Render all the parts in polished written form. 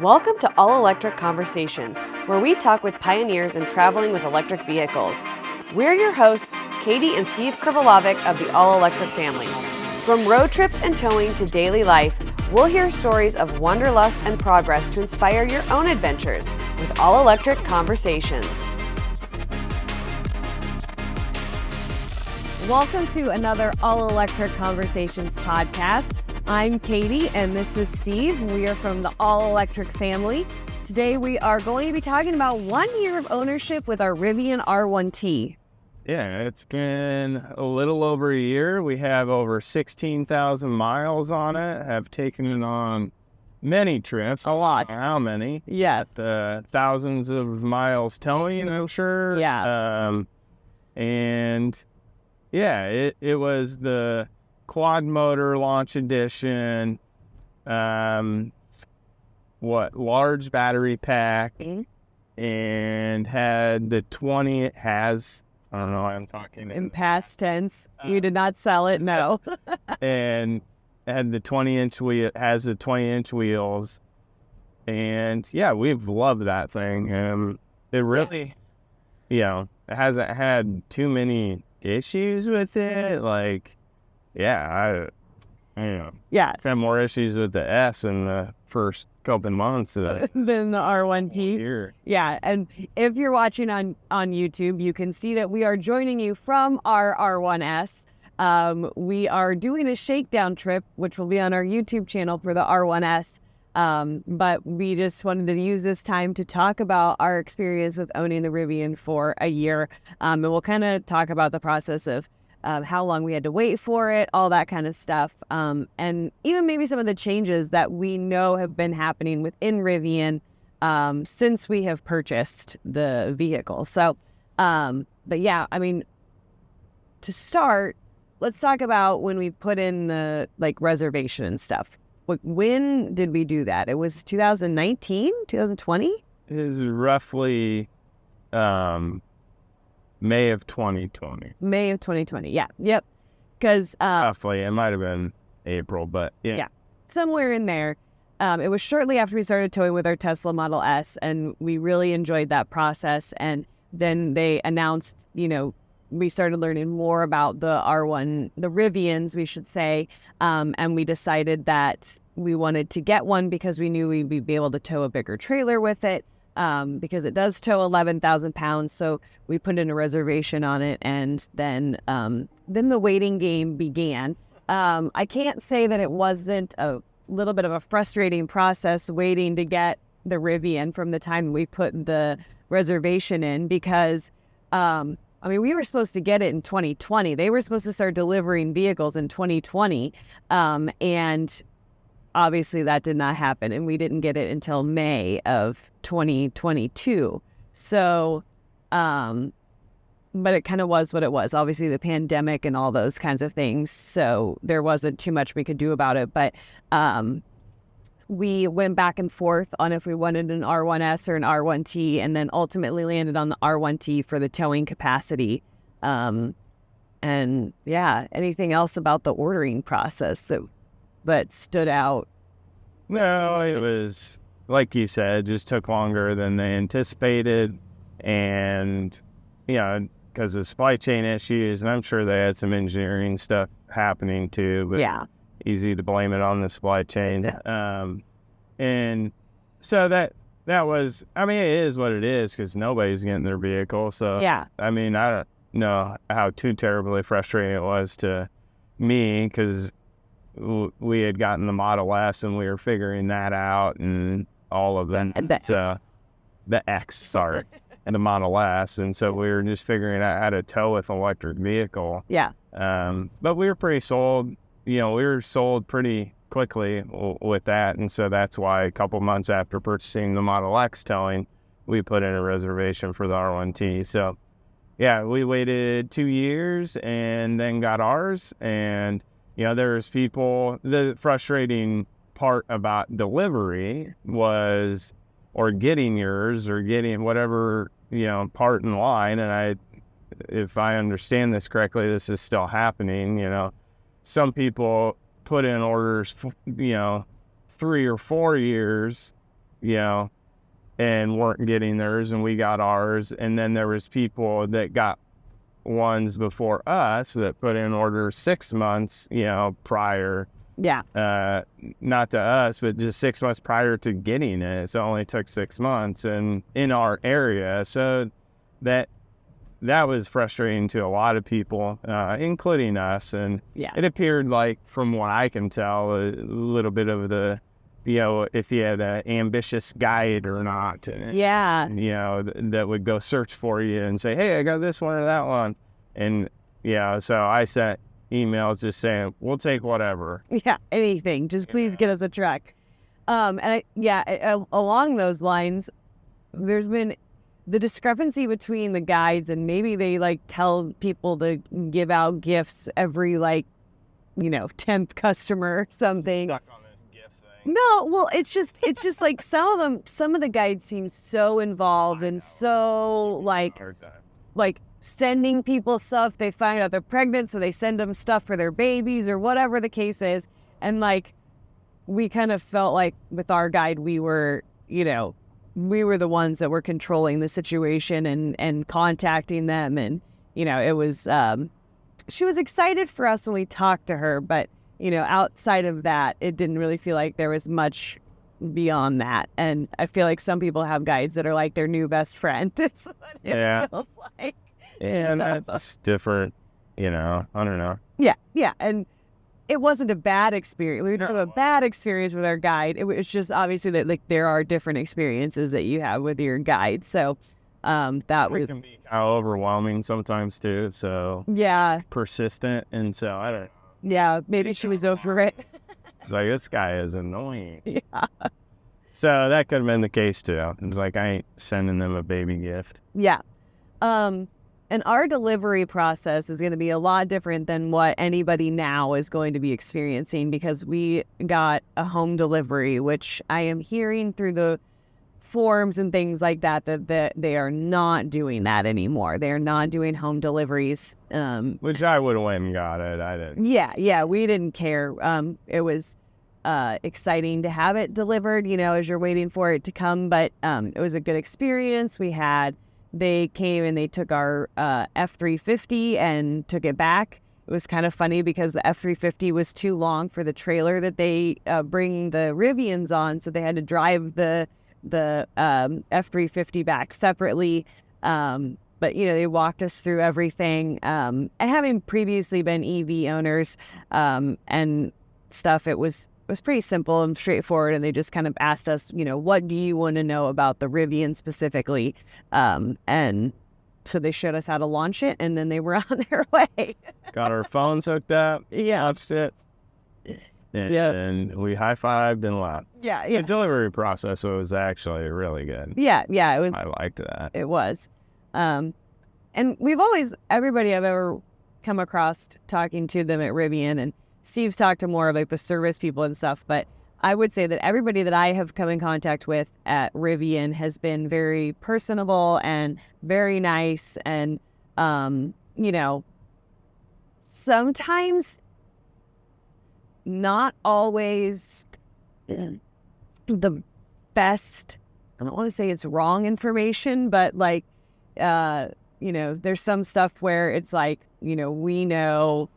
Welcome to All Electric Conversations, where we talk with pioneers in traveling with electric vehicles. We're your hosts, Katie and Steve Krivolovic of the All Electric family. From road trips and towing to daily life, we'll hear stories of wanderlust and progress to inspire your own adventures with All Electric Conversations. Welcome to another All Electric Conversations podcast. I'm Katie and this is Steve. We are from the All Electric family. Today we are going to be talking about 1 year of ownership with our Rivian R1T. Yeah, it's been a little over a year. We have over 16,000 miles on it, have taken it on many trips. A lot. How many? Yes. Thousands of miles towing, I'm sure. Yeah. And yeah, it was the quad motor launch edition, large battery pack, and had the 20, it has, I don't know why I'm talking in past tense. You did not sell it, no. And had the 20-inch wheel, has the 20-inch wheels, and yeah, we've loved that thing. It really, it hasn't had too many issues with it. Like, yeah, I've had more issues with the S in the first couple months than the R1T. Here. Yeah, and if you're watching on YouTube, you can see that we are joining you from our R1S. We are doing a shakedown trip, which will be on our YouTube channel for the R1S. But we just wanted to use this time to talk about our experience with owning the Rivian for a year. And we'll kind of talk about the process of how long we had to wait for it, all that kind of stuff. And even maybe some of the changes that we know have been happening within Rivian since we have purchased the vehicle. So, but yeah, I mean, to start, let's talk about when we put in the reservation and stuff. When did we do that? It was 2019, 2020? It is roughly May of 2020. May of 2020, yeah. Yep. Because roughly, it might have been April, but yeah. Yeah, somewhere in there. It was shortly after we started towing with our Tesla Model S, and we really enjoyed that process. And then they announced, we started learning more about the Rivians, we should say, and we decided that we wanted to get one because we knew we'd be able to tow a bigger trailer with it, because it does tow 11,000 pounds. So we put in a reservation on it, and then the waiting game began. I can't say that it wasn't a little bit of a frustrating process waiting to get the Rivian from the time we put the reservation in, because we were supposed to get it in 2020. They were supposed to start delivering vehicles in 2020. And obviously that did not happen. And we didn't get it until May of 2022. So, but it kind of was what it was. Obviously the pandemic and all those kinds of things. So there wasn't too much we could do about it. But we went back and forth on if we wanted an R1S or an R1T, and then ultimately landed on the R1T for the towing capacity. And yeah, anything else about the ordering process that stood out? No, it was, like you said, just took longer than they anticipated. And, because of supply chain issues, and I'm sure they had some engineering stuff happening too, but yeah, easy to blame it on the supply chain. And so that was, it is what it is, because nobody's getting their vehicle. So, yeah, I don't know how too terribly frustrating it was to me, because we had gotten the Model S and we were figuring that out and all of that. The X, sorry, and the Model S. And so we were just figuring out how to tow with an electric vehicle. Yeah. But we were pretty sold. We were sold pretty quickly with that, and so that's why a couple months after purchasing the Model X towing, we put in a reservation for the R1T. So yeah, we waited 2 years and then got ours. And there's people, the frustrating part about delivery was, or getting yours or getting whatever part in line, and if I understand this correctly, this is still happening. Some people put in orders, 3 or 4 years you know, and weren't getting theirs, and we got ours. And then there was people that got ones before us that put in orders 6 months, you know, prior. Yeah. Not to us, but just 6 months prior to getting it. So it only took 6 months and in our area. So that was frustrating to a lot of people, including us. And Yeah. it appeared like, from what I can tell, a little bit of the, you know, if you had an ambitious guide or not. Yeah. You know, that would go search for you and say, hey, I got this one or that one. And, yeah, so I sent emails just saying, we'll take whatever. Yeah, anything. Just please get us a truck. Along those lines, there's been the discrepancy between the guides, and maybe they like tell people to give out gifts every 10th customer or something. Stuck on this gift thing. No, well, it's just like some of the guides seem so involved and so like sending people stuff. They find out they're pregnant, so they send them stuff for their babies or whatever the case is. And like, we kind of felt like with our guide, we were the ones that were controlling the situation and contacting them. And, it was, she was excited for us when we talked to her, but, outside of that, it didn't really feel like there was much beyond that. And I feel like some people have guides that are like their new best friend. It's what it feels like. Yeah, and that's different, I don't know. Yeah, and it wasn't a bad experience. We didn't have a bad experience with our guide. It was just obviously that like there are different experiences that you have with your guide. So that was, can be kind of overwhelming sometimes too. So yeah, persistent, and so I don't know. Yeah, maybe she was over it. It's like, this guy is annoying. Yeah. So that could have been the case too. It was like, I ain't sending them a baby gift. Yeah. And our delivery process is going to be a lot different than what anybody now is going to be experiencing, because we got a home delivery, which I am hearing through the forums and things like that they are not doing that anymore. They are not doing home deliveries. Which I would have went and got it. I didn't. Yeah, we didn't care. It was exciting to have it delivered, as you're waiting for it to come, but it was a good experience. They came and they took our F-350 and took it back. It was kind of funny because the F-350 was too long for the trailer that they bring the Rivians on, so they had to drive the F-350 back separately. But they walked us through everything. And having previously been EV owners and stuff, it was pretty simple and straightforward, and they just kind of asked us, what do you want to know about the Rivian specifically? And so they showed us how to launch it, and then they were on their way. Got our phones hooked up, launched it, and we high-fived and left. Yeah. The delivery process was actually really good. Yeah, it was. I liked that. It was. And everybody I've ever come across talking to them at Rivian, and Steve's talked to more of like the service people and stuff, but I would say that everybody that I have come in contact with at Rivian has been very personable and very nice. And, sometimes not always the best. I don't want to say it's wrong information, but like, there's some stuff where it's like, we know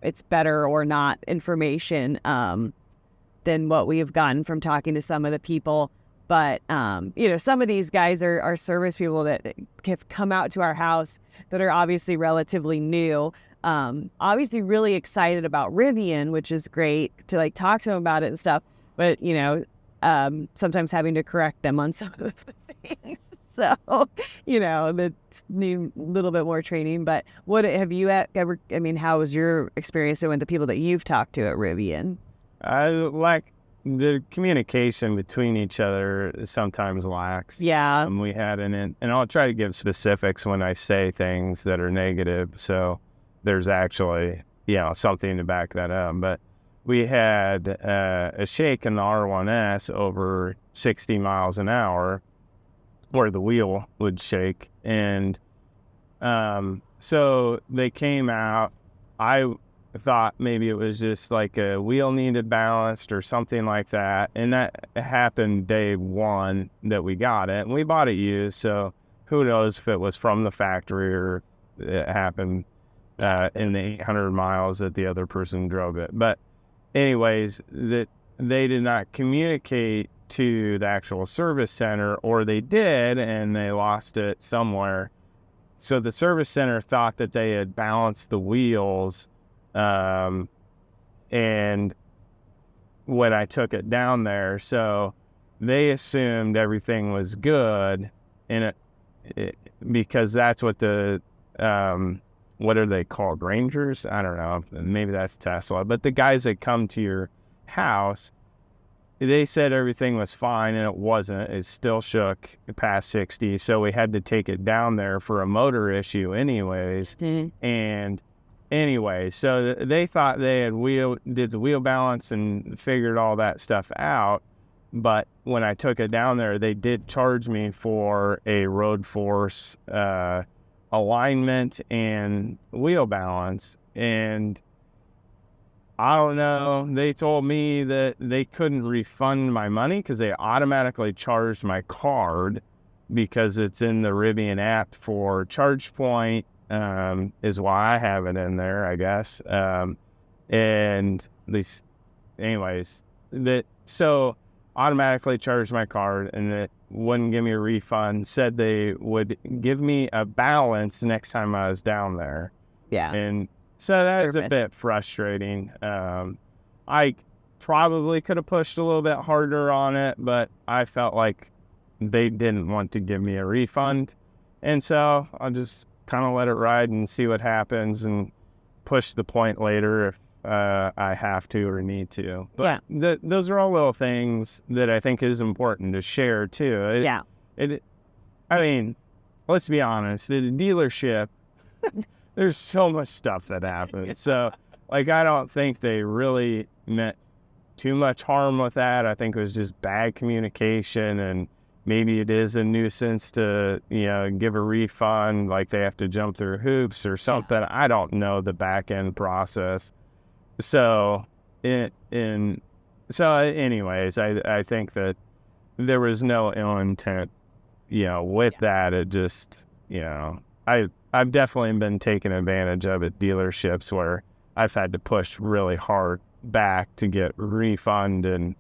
it's better or not information than what we have gotten from talking to some of the people. But, some of these guys are service people that have come out to our house that are obviously relatively new, obviously really excited about Rivian, which is great to like talk to them about it and stuff. But, sometimes having to correct them on some of the things. So, that's need a little bit more training. But what have you ever, how was your experience with the people that you've talked to at Rivian? Like the communication between each other sometimes lacks. Yeah. We had and I'll try to give specifics when I say things that are negative. So there's actually, something to back that up. But we had a shake in the R1S over 60 miles an hour, where the wheel would shake. And so they came out. I thought maybe it was just like a wheel needed balanced or something like that. And that happened day one that we got it. And we bought it used, so who knows if it was from the factory or it happened in the 800 miles that the other person drove it. But anyways, that they did not communicate to the actual service center, or they did and they lost it somewhere. So the service center thought that they had balanced the wheels, and when I took it down there, so they assumed everything was good, and because that's what the what are they called, Rangers? I don't know, maybe that's Tesla, but the guys that come to your house, they said everything was fine, and it wasn't. It still shook past 60, so we had to take it down there for a motor issue anyways. And anyway, so they thought they had did the wheel balance and figured all that stuff out, but when I took it down there, they did charge me for a road force alignment and wheel balance, and I don't know. They told me that they couldn't refund my money because they automatically charged my card because it's in the Rivian app for ChargePoint, is why I have it in there, I guess. And these, anyways, so automatically charged my card, and it wouldn't give me a refund. Said they would give me a balance next time I was down there. Yeah. And so that is a bit frustrating. I probably could have pushed a little bit harder on it, but I felt like they didn't want to give me a refund. And so I'll just kind of let it ride and see what happens and push the point later if I have to or need to. But those are all little things that I think is important to share too. I mean, let's be honest, at a dealership, there's so much stuff that happens. So, like, I don't think they really meant too much harm with that. I think it was just bad communication, and maybe it is a nuisance to, give a refund, like they have to jump through hoops or something. I don't know the back end process. So, anyways, I think that there was no ill intent, with that. It just, I've definitely been taken advantage of at dealerships where I've had to push really hard back to get refund and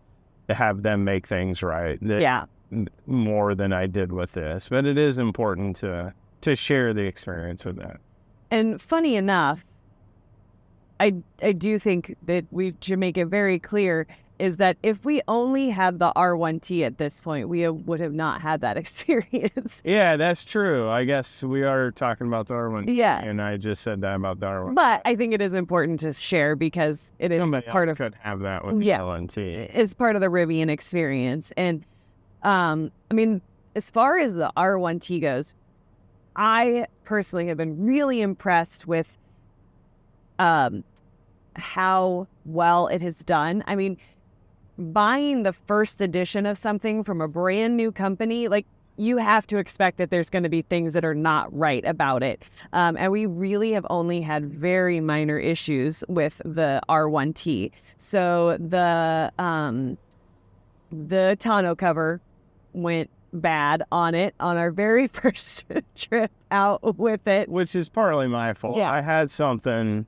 to have them make things right. More than I did with this. But it is important to share the experience with that. And funny enough, I do think that we should make it very clear is that if we only had the R1T at this point, we would have not had that experience. Yeah, that's true. I guess we are talking about the R1T. Yeah. And I just said that about the R1T. But I think it is important to share because it Somebody is part else of... could have that with the R1T. It's part of the Rivian experience. And, I mean, as far as the R1T goes, I personally have been really impressed with how well it has done. I mean, buying the first edition of something from a brand new company, like, you have to expect that there's going to be things that are not right about it. And we really have only had very minor issues with the R1T. So the tonneau cover went bad on it on our very first trip out with it. Which is partly my fault. Yeah. I had something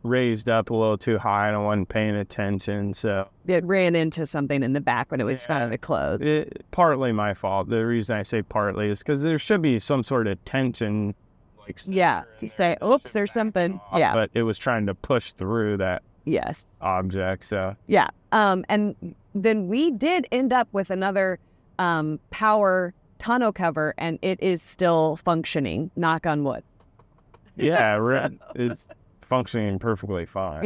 raised up a little too high and I wasn't paying attention, so it ran into something in the back when it was trying to close. Partly my fault. The reason I say partly is because there should be some sort of tension, like to say, oops, there's something. But it was trying to push through that object. So and then we did end up with another power tonneau cover, and it is still functioning. Knock on wood. It's functioning perfectly fine.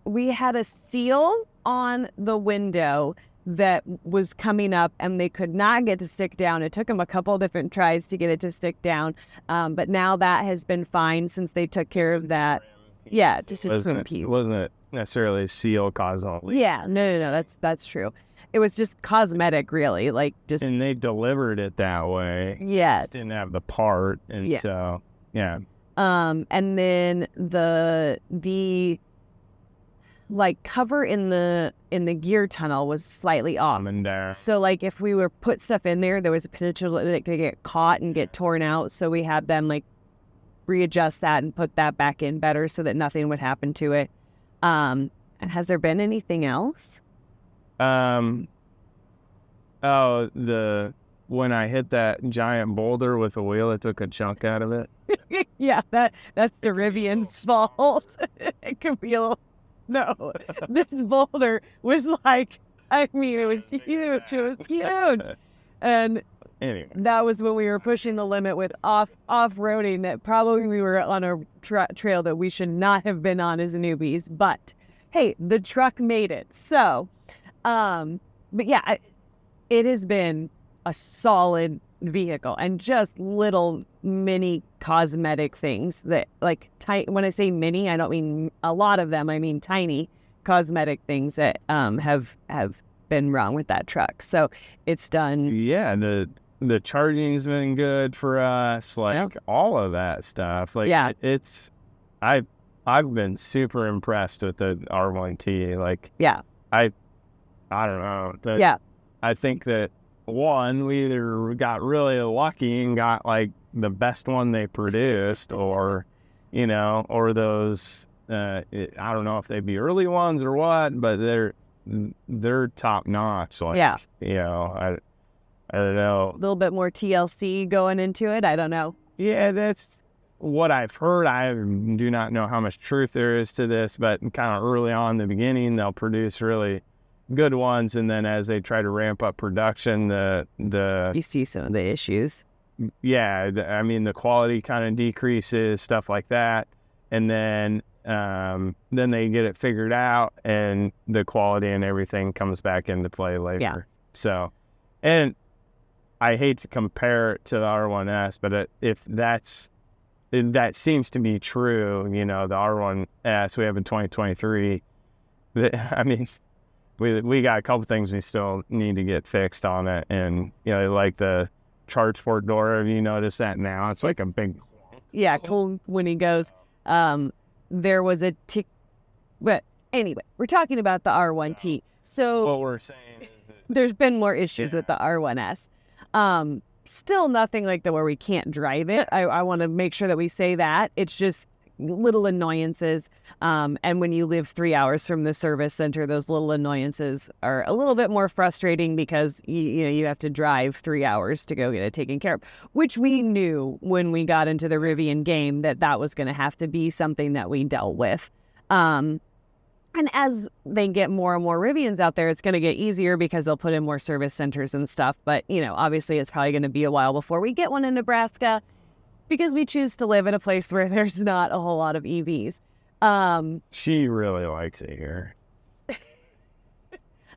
We had a seal on the window that was coming up, and they could not get to stick down. It took them a couple different tries to get it to stick down, but now that has been fine since they took care of that. Just a trim piece. Wasn't it necessarily a seal causing a leak? No, that's true. It was just cosmetic, really, and they delivered it that way. Yes. Didn't have the part, and so And then the like cover in the gear tunnel was slightly off. And there. So like if we were put stuff in there, there was a potential that it could get caught and get torn out. So we had them like readjust that and put that back in better so that nothing would happen to it. And has there been anything else? When I hit that giant boulder with a wheel, it took a chunk out of it. Yeah, that's the Rivian's fault. It could be a little... No, this boulder was like, I mean, it was huge. It was huge. And anyway, that was when we were pushing the limit with off-roading that probably we were on a trail that we should not have been on as newbies. But hey, the truck made it. So, but yeah, it has been a solid vehicle and just little mini cosmetic things that like when I say mini, I don't mean a lot of them. I mean tiny cosmetic things that have been wrong with that truck. So it's done. Yeah, the charging's been good for us, like all of that stuff. Like I've been super impressed with the R1T. Like I don't know. I think that one, we either got really lucky and got like the best one they produced, or those I don't know if they'd be early ones or what, but they're top notch. Like, I don't know. A little bit more TLC going into it. I don't know. Yeah, that's what I've heard. I do not know how much truth there is to this, but kind of early on in the beginning, they'll produce really good ones, and then as they try to ramp up production, you see some of the issues. I mean, the quality kind of decreases, stuff like that, and then they get it figured out, and the quality and everything comes back into play later. So, and I hate to compare it to the R1S, but if that seems to be true, the R1S we have in 2023, I mean, we got a couple things we still need to get fixed on it, and like the charge port door. Have you noticed that now? It's like a big... Yeah, cool when he goes. There was a tick... But anyway, we're talking about the R1T. So what we're saying is that there's been more issues with the R1S. Still nothing like where we can't drive it. I want to make sure that we say that. It's just little annoyances. And when you live 3 hours from the service center, those little annoyances are a little bit more frustrating because you have to drive 3 hours to go get it taken care of, which we knew when we got into the Rivian game that was going to have to be something that we dealt with. And as they get more and more Rivians out there, it's going to get easier because they'll put in more service centers and stuff. But, obviously it's probably going to be a while before we get one in Nebraska, because we choose to live in a place where there's not a whole lot of EVs. She really likes it here.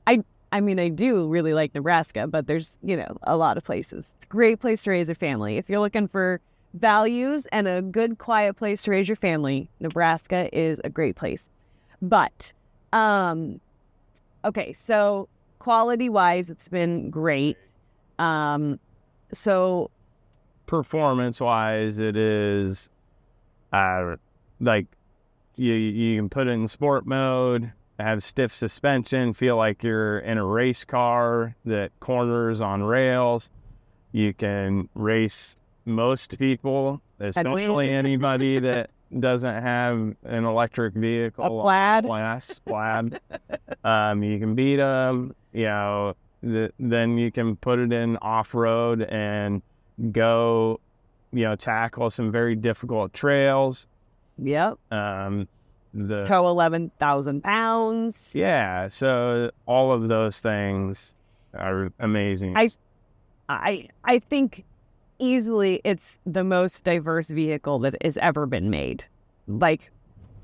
I mean, I do really like Nebraska, but there's, a lot of places. It's a great place to raise a family. If you're looking for values and a good, quiet place to raise your family, Nebraska is a great place. But, okay, so quality-wise, it's been great. So... performance-wise, it is like you can put it in sport mode, have stiff suspension, feel like you're in a race car that corners on rails. You can race most people, especially anybody that doesn't have an electric vehicle. A plaid. Plaid. You can beat them. Then you can put it in off-road and go, tackle some very difficult trails. Yep. Tow 11,000 pounds. Yeah. So all of those things are amazing. I think easily it's the most diverse vehicle that has ever been made. Like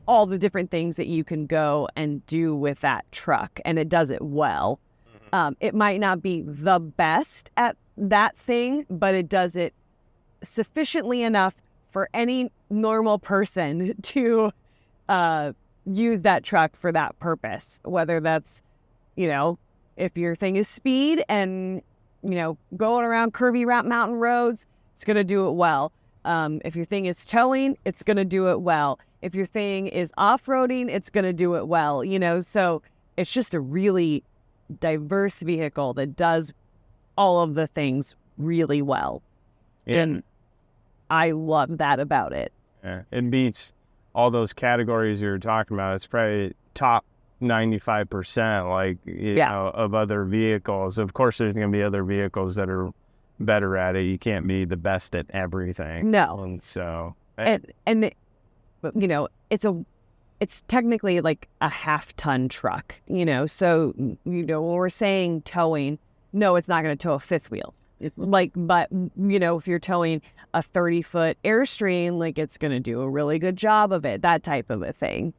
all the different things that you can go and do with that truck, and it does it well. It might not be the best at that thing, but it does it sufficiently enough for any normal person to use that truck for that purpose. Whether that's, if your thing is speed and, going around curvy mountain roads, it's going to do it well. If your thing is towing, it's going to do it well. If your thing is off-roading, it's going to do it well, so it's just a really diverse vehicle that does all of the things really well. Yeah. And I love that about it. Yeah. It beats all those categories you were talking about. It's probably top 95%, like, you know, of other vehicles. Of course, there's going to be other vehicles that are better at it. You can't be the best at everything. No. And so, it's technically like a half-ton truck, so, when we're saying towing, no, it's not going to tow a fifth wheel. But if you're towing a 30-foot Airstream, like, it's going to do a really good job of it, that type of a thing.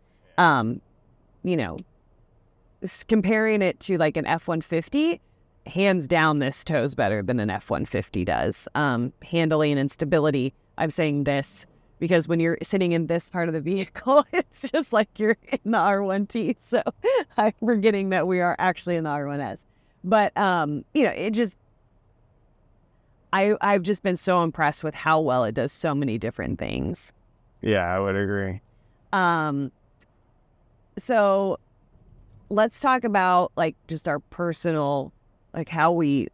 Comparing it to like an F-150, hands down, this tows better than an F-150 does. Handling and stability, I'm saying this because when you're sitting in this part of the vehicle, it's just like you're in the R1T. So I'm forgetting that we are actually in the R1S. But, it just, I've just been so impressed with how well it does so many different things. Yeah, I would agree. So let's talk about like just our personal, like how we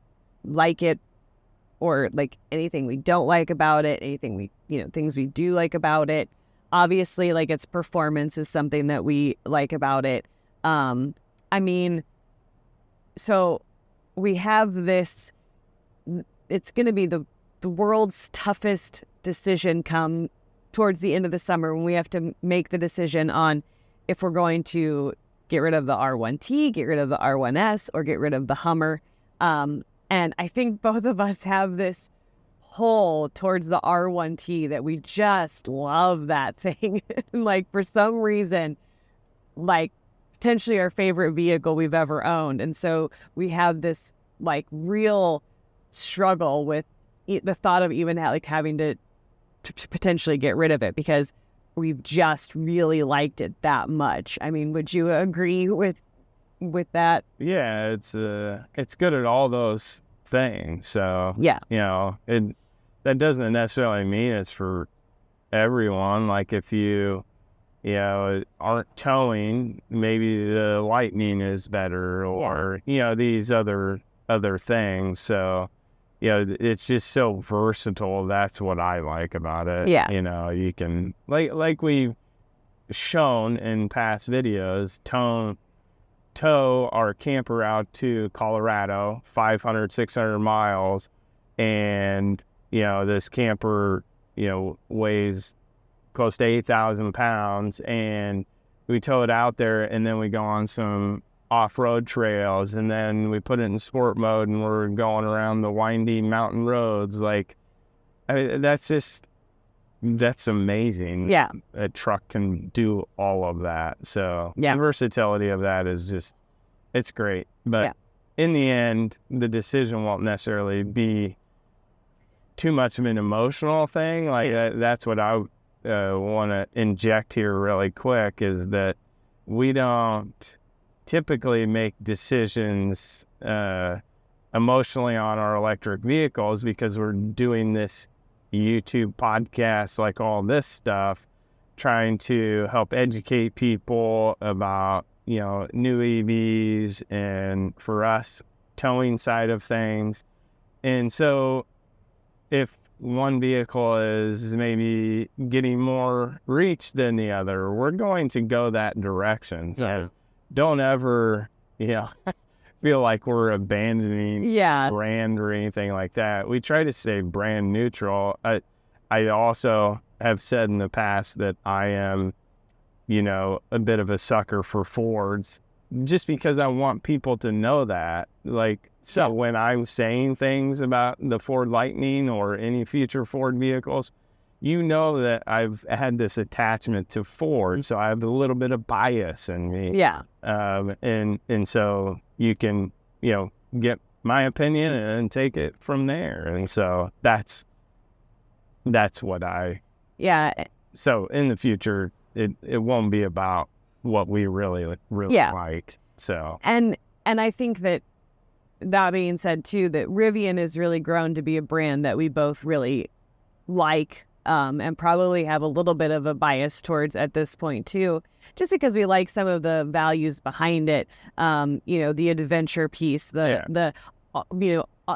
like it, or like anything we don't like about it, anything we, things we do like about it. Obviously, like, its performance is something that we like about it. So we have this, it's going to be the world's toughest decision come towards the end of the summer when we have to make the decision on if we're going to get rid of the R1T, get rid of the R1S, or get rid of the Hummer. And I think both of us have this pull towards the R1T that we just love that thing. Like, for some reason, like, potentially our favorite vehicle we've ever owned. And so we have this like real struggle with the thought of even having to potentially get rid of it because we've just really liked it that much. I mean, would you agree with that? Yeah, it's good at all those things. So yeah, that doesn't necessarily mean it's for everyone. Like, if you aren't towing, maybe the Lightning is better, or these other things. So it's just so versatile. That's what I like about it. Yeah. You can, like we've shown in past videos, tow our camper out to Colorado, 500, 600 miles. And, this camper, weighs close to 8,000 pounds. And we tow it out there, and then we go on some off-road trails, and then we put it in sport mode, and we're going around the winding mountain roads. Like, that's amazing. Yeah, a truck can do all of that. So the versatility of that is just, it's great. But in the end, the decision won't necessarily be too much of an emotional thing. Like, that's what I want to inject here really quick, is that we don't typically make decisions emotionally on our electric vehicles, because we're doing this YouTube podcast, like all this stuff, trying to help educate people about, new EVs, and for us, towing side of things. And so if one vehicle is maybe getting more reach than the other, we're going to go that direction. So don't ever, feel like we're abandoning brand or anything like that. We try to stay brand neutral. I also have said in the past that I am, a bit of a sucker for Fords, just because I want people to know that. Like, so when I'm saying things about the Ford Lightning or any future Ford vehicles, that I've had this attachment to Ford, so I have a little bit of bias in me. Yeah. And so you can, get my opinion and take it from there. And so that's what I. Yeah. So in the future, it won't be about what we really like. So. And I think that being said too, that Rivian has really grown to be a brand that we both really like. and probably have a little bit of a bias towards at this point too, just because we like some of the values behind it. The adventure piece, the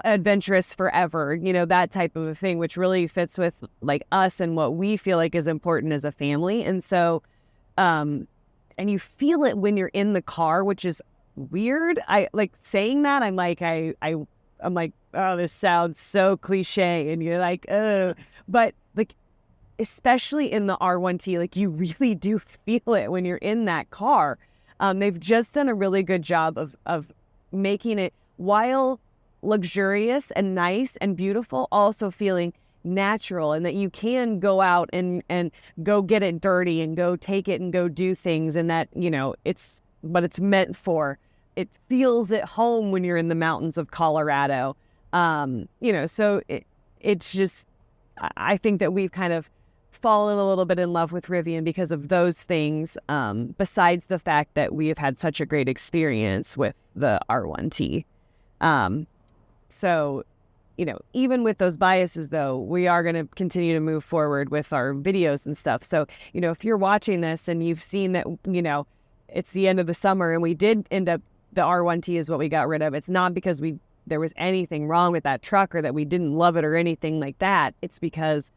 adventurous forever, that type of a thing, which really fits with like us and what we feel like is important as a family. And so, and you feel it when you're in the car, which is weird. I like saying that. I'm like, I'm like, oh, this sounds so cliche. And you're like, oh, but like, especially in the R1T, like you really do feel it when you're in that car. They've just done a really good job of making it, while luxurious and nice and beautiful, also feeling natural, and that you can go out and go get it dirty and go take it and go do things, and that, it's what it's meant for. It feels at home when you're in the mountains of Colorado. So it's just, I think that we've kind of fallen a little bit in love with Rivian because of those things, besides the fact that we have had such a great experience with the R1T. So, even with those biases, though, we are going to continue to move forward with our videos and stuff. So, if you're watching this and you've seen that, it's the end of the summer and we did end up, the R1T is what we got rid of. It's not because there was anything wrong with that truck or that we didn't love it or anything like that. It's because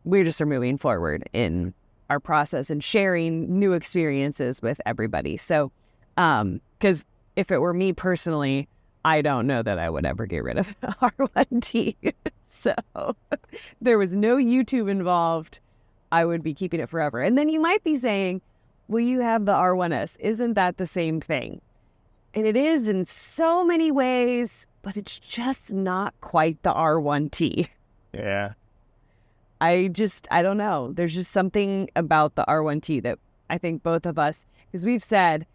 we just are moving forward in our process and sharing new experiences with everybody. So, because if it were me personally, I don't know that I would ever get rid of the R1T. So there was no YouTube involved. I would be keeping it forever. And then you might be saying, well, you have the R1S. Isn't that the same thing? And it is in so many ways, but it's just not quite the R1T. Yeah. I don't know. There's just something about the R1T that I think both of us, because we've said,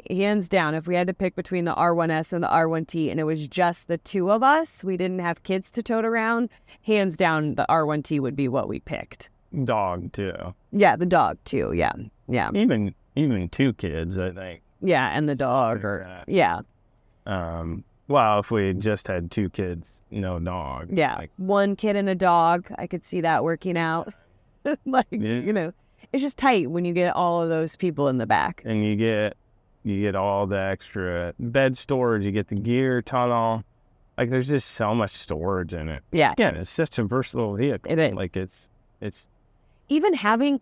hands down, if we had to pick between the R1S and the R1T and it was just the two of us, we didn't have kids to tote around, hands down, the R1T would be what we picked. Dog, too. Yeah, the dog, too. Yeah. Yeah. Even 2 kids, I think. Yeah, and the dog, yeah. Well, if we just had 2 kids, no dog. Yeah, like 1 kid and a dog, I could see that working out. It's just tight when you get all of those people in the back. And you get all the extra bed storage, you get the gear tunnel. Like, there's just so much storage in it. Yeah. Yeah, it's such a versatile vehicle. It is. Like, it's even having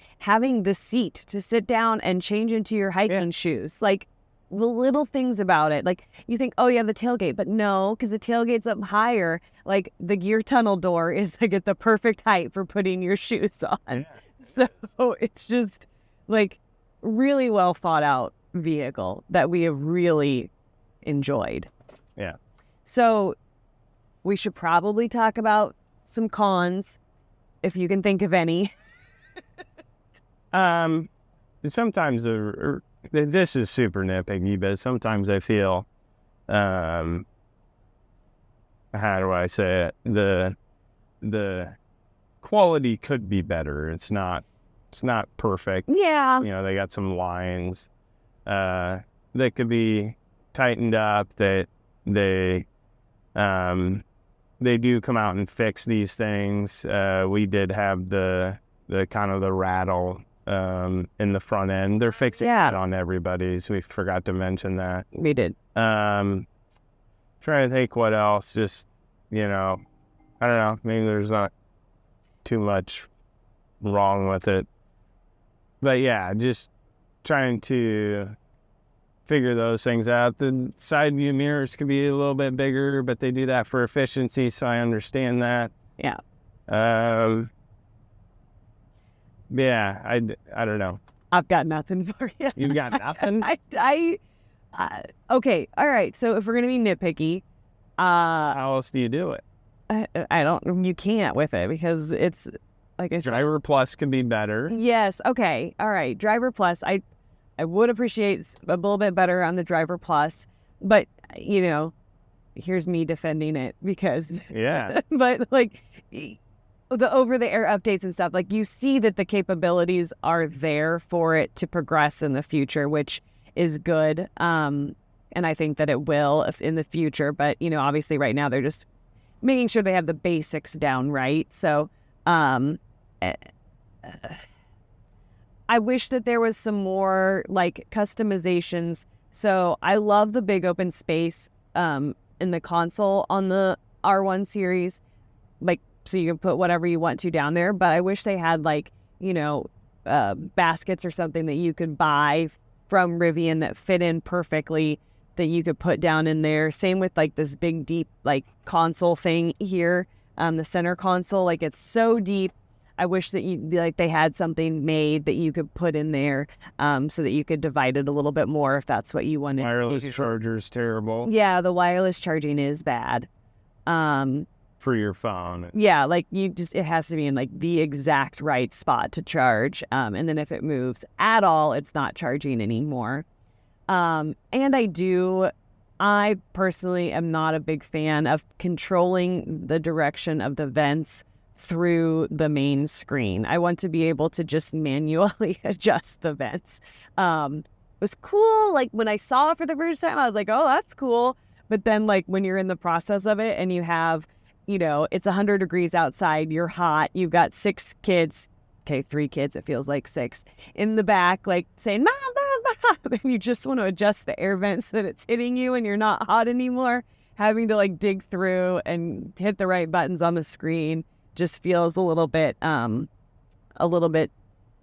the seat to sit down and change into your hiking shoes, like the little things about it. Like, you think, oh, you have the tailgate, but no, because the tailgate's up higher. Like, the gear tunnel door is like at the perfect height for putting your shoes on. Yeah. So it's just like really well thought out vehicle that we have really enjoyed. Yeah. So we should probably talk about some cons, if you can think of any. Sometimes this is super nitpicky, but sometimes I feel, how do I say it? The quality could be better. It's not perfect. Yeah. They got some lines that could be tightened up. That they do come out and fix these things. We did have the kind of the rattle in the front end. They're fixing it on everybody's. We forgot to mention that. We did. Trying to think what else. Just, I don't know. Maybe there's not too much wrong with it. But yeah, just trying to figure those things out. The side view mirrors could be a little bit bigger, but they do that for efficiency, so I understand that. Yeah. Yeah, I don't know. I've got nothing for you. You've got nothing? Okay, all right. So if we're gonna be nitpicky, how else do you do it? I don't. You can't with it because it's like I said. Driver Plus can be better. Yes. Okay. All right. Driver Plus. I would appreciate a little bit better on the Driver Plus, but here's me defending it because. Yeah. But like. The over-the-air updates and stuff, like you see that the capabilities are there for it to progress in the future, which is good. And I think that it will in the future. But, obviously right now they're just making sure they have the basics down right. So, uh, I wish that there was some more like customizations. So I love the big open space in the console on the R1 series, like so you can put whatever you want to down there. But I wish they had like, baskets or something that you could buy from Rivian that fit in perfectly that you could put down in there. Same with like this big deep like console thing here, the center console. Like it's so deep. I wish that they had something made that you could put in there, so that you could divide it a little bit more if that's what you wanted. Wireless charger's terrible. Yeah, the wireless charging is bad. For your phone. Yeah, like it has to be in like the exact right spot to charge. And then if it moves at all, it's not charging anymore. And I personally am not a big fan of controlling the direction of the vents through the main screen. I want to be able to just manually adjust the vents. It was cool. Like when I saw it for the first time, I was like, oh, that's cool. But then like when you're in the process of it and you have, it's 100 degrees outside, you're hot, you've got 6 kids, okay, 3 kids, it feels like 6, in the back, like saying, Mom, Mom, Mom. Then you just want to adjust the air vent so that it's hitting you and you're not hot anymore. Having to like dig through and hit the right buttons on the screen just feels a little bit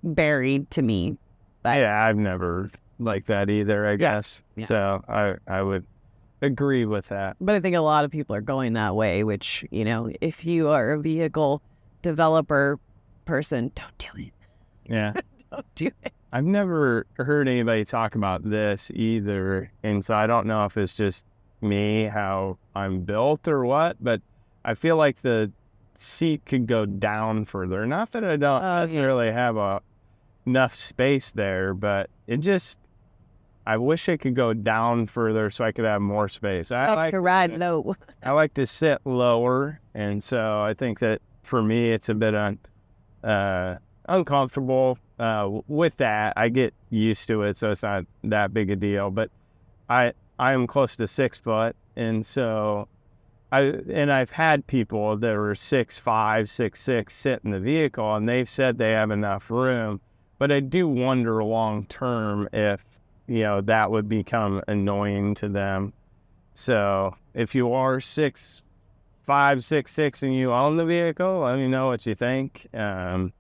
buried to me. But yeah, I've never liked that either, I guess. Yeah. So I would agree with that. But I think a lot of people are going that way, which, if you are a vehicle developer person, don't do it. Yeah. Don't do it. I've never heard anybody talk about this either. And so I don't know if it's just me, how I'm built or what, but I feel like the seat could go down further. Not that I don't necessarily have enough space there, but I wish it could go down further so I could have more space. I like to ride low. I like to sit lower, and so I think that for me it's a bit uncomfortable with that. I get used to it, so it's not that big a deal. But I am close to 6 foot, and so I've had people that were 6'5", 6'6" sit in the vehicle, and they've said they have enough room. But I do wonder long term if that would become annoying to them. So if you are 6'5", 6'6", and you own the vehicle, let me know what you think. Am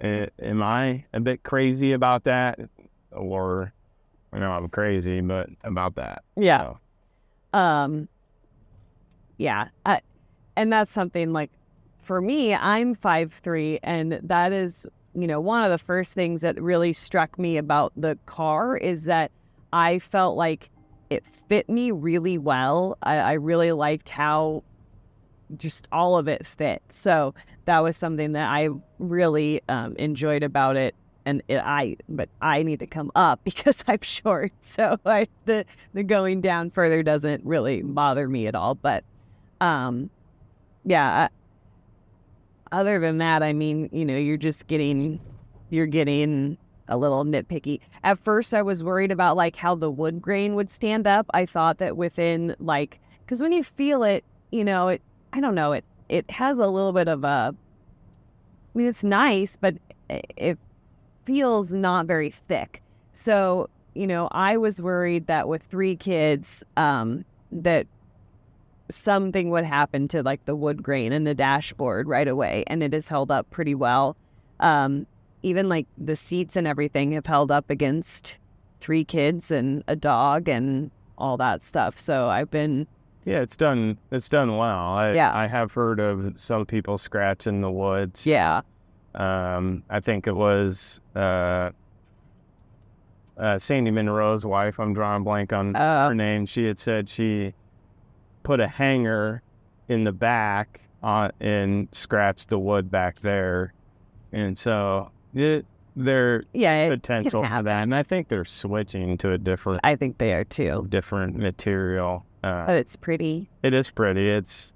I a bit crazy about that? Or, I'm crazy, but about that. Yeah. So. Yeah. And that's something like, for me, I'm 5'3", and that is, one of the first things that really struck me about the car is that I felt like it fit me really well. I really liked how just all of it fit. So that was something that I really enjoyed about it. But I need to come up because I'm short. So the going down further doesn't really bother me at all. But yeah, other than that, I mean, you're getting a little nitpicky. At first, I was worried about like how the wood grain would stand up. I thought that within like, because when you feel it, I don't know, it has a little bit of it's nice, but it feels not very thick. So, I was worried that with 3 kids, that something would happen to like the wood grain in the dashboard right away, and it has held up pretty well. Even like the seats and everything have held up against 3 kids and a dog and all that stuff. So I've been it's done well. I have heard of some people scratching the woods. Yeah. I think it was Sandy Monroe's wife, I'm drawing a blank on her name. She had said she put a hanger in the back and scratched the wood back there. And so there's potential for that. And I think they're switching to a different... I think they are too. Different material. But it's pretty. It is pretty. It's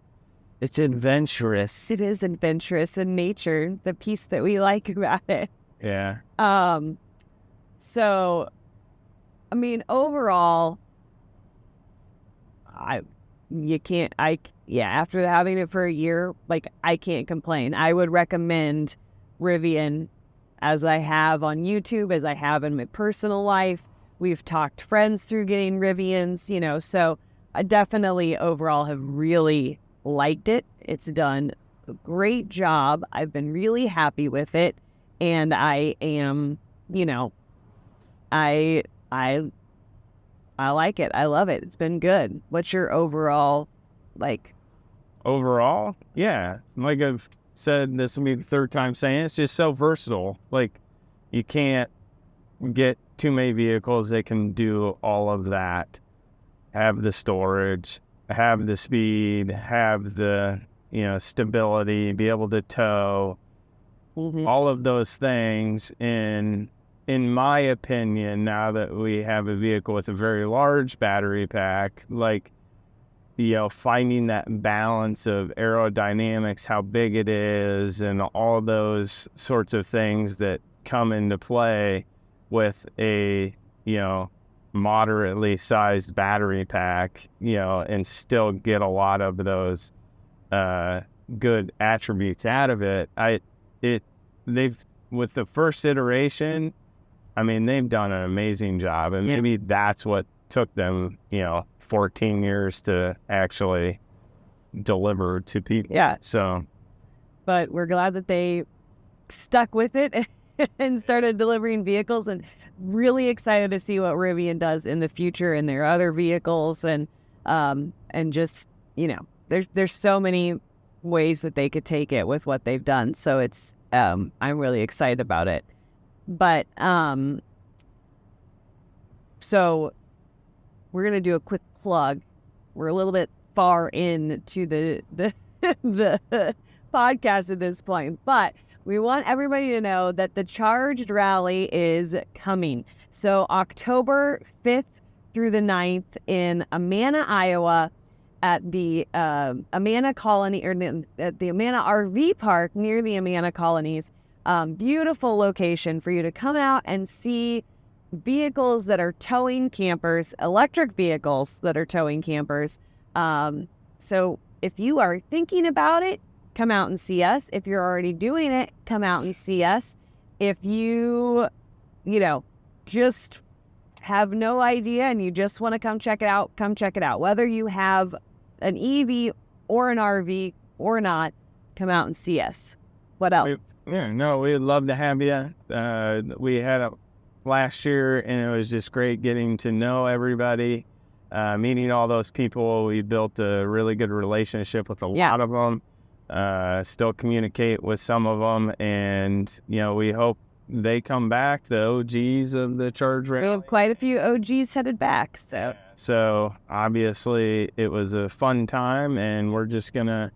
adventurous. It is adventurous in nature, the piece that we like about it. Yeah. So, I mean, overall, after having it for a year, like, I can't complain. I would recommend Rivian as I have on YouTube, as I have in my personal life. We've talked friends through getting Rivians, so I definitely overall have really liked it. It's done a great job. I've been really happy with it. And I am, I like it. I love it. It's been good. What's your overall, Overall, yeah, like I've said, this will be the third time saying it, it's just so versatile. Like, you can't get too many vehicles that can do all of that. Have the storage, have the speed, have the, stability, be able to tow, all of those things. And in my opinion, now that we have a vehicle with a very large battery pack, finding that balance of aerodynamics, how big it is, and all those sorts of things that come into play with a, moderately sized battery pack, and still get a lot of those good attributes out of it. They've, with the first iteration, they've done an amazing job, and maybe that's what took them, 14 years to actually deliver to people. Yeah. So, but we're glad that they stuck with it and started delivering vehicles, and really excited to see what Rivian does in the future in their other vehicles. And just, there's so many ways that they could take it with what they've done. So it's, I'm really excited about it. But, so we're going to do a quick plug. We're a little bit far into the podcast at this point, but we want everybody to know that the Charged Rally is coming. So October 5th through the 9th in Amana, Iowa, at the Amana Colony, or at the Amana RV Park near the Amana Colonies. Beautiful location for you to come out and see vehicles that are towing campers, electric vehicles that are towing campers. So if you are thinking about it, come out and see us. If you're already doing it, come out and see us. If you, just have no idea and you just want to come check it out, come check it out. Whether you have an EV or an RV or not, come out and see us. What else? We'd love to have you. We had a last year, and it was just great getting to know everybody, meeting all those people. We built a really good relationship with a lot of them, still communicate with some of them, and we hope they come back, the OGs of the Charge Rally. We have quite a few OGs headed back. So obviously it was a fun time, and we're just gonna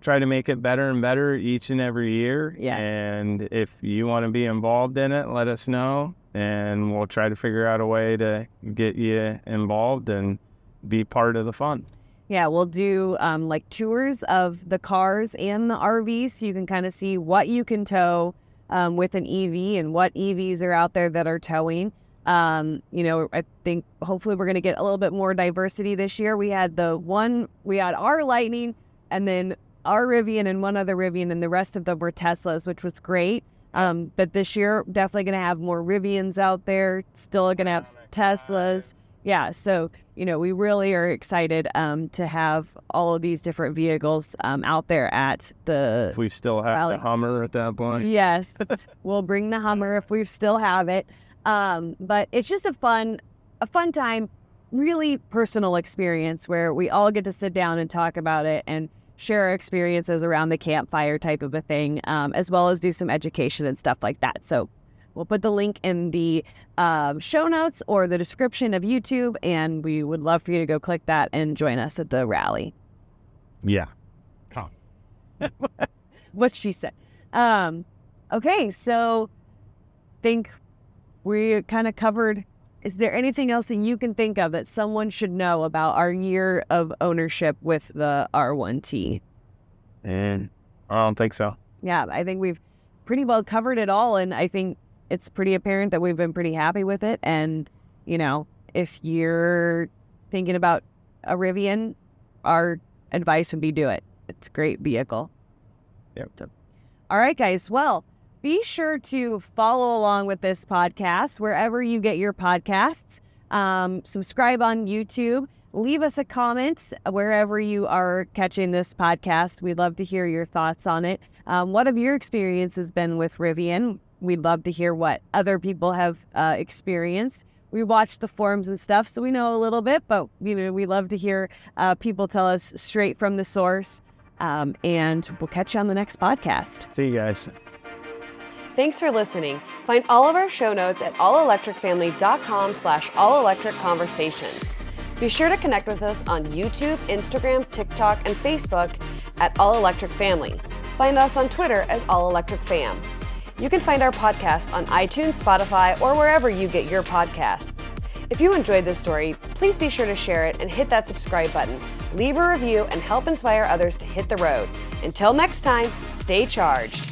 try to make it better and better each and every year. And if you want to be involved in it, let us know, and we'll try to figure out a way to get you involved and be part of the fun. Yeah, we'll do tours of the cars and the RVs, so you can kind of see what you can tow with an EV and what EVs are out there that are towing. I think hopefully we're going to get a little bit more diversity this year. We had our Lightning, and then our Rivian and one other Rivian, and the rest of them were Teslas, which was great. But this year, definitely going to have more Rivians out there, still going to have Teslas. Yeah, so, we really are excited to have all of these different vehicles out there at the... If we still have rally. The Hummer at that point. Yes, we'll bring the Hummer if we still have it. But it's just a fun time, really personal experience where we all get to sit down and talk about it and share our experiences around the campfire type of a thing, as well as do some education and stuff like that. So we'll put the link in the show notes or the description of YouTube, and we would love for you to go click that and join us at the rally. Yeah. What she said. Okay, so I think we kind of covered. Is there anything else that you can think of that someone should know about our year of ownership with the R1T? And I don't think so. Yeah, I think we've pretty well covered it all, and I think it's pretty apparent that we've been pretty happy with it. And, if you're thinking about a Rivian, our advice would be do it. It's a great vehicle. Yep. So, all right, guys. Well, be sure to follow along with this podcast wherever you get your podcasts. Subscribe on YouTube. Leave us a comment wherever you are catching this podcast. We'd love to hear your thoughts on it. What have your experiences been with Rivian? We'd love to hear what other people have experienced. We watch the forums and stuff, so we know a little bit, but we love to hear people tell us straight from the source. And we'll catch you on the next podcast. See you guys. Thanks for listening. Find all of our show notes at allelectricfamily.com/allelectricconversations. Be sure to connect with us on YouTube, Instagram, TikTok, and Facebook at All Electric Family. Find us on Twitter as All Electric Fam. You can find our podcast on iTunes, Spotify, or wherever you get your podcasts. If you enjoyed this story, please be sure to share it and hit that subscribe button. Leave a review and help inspire others to hit the road. Until next time, stay charged.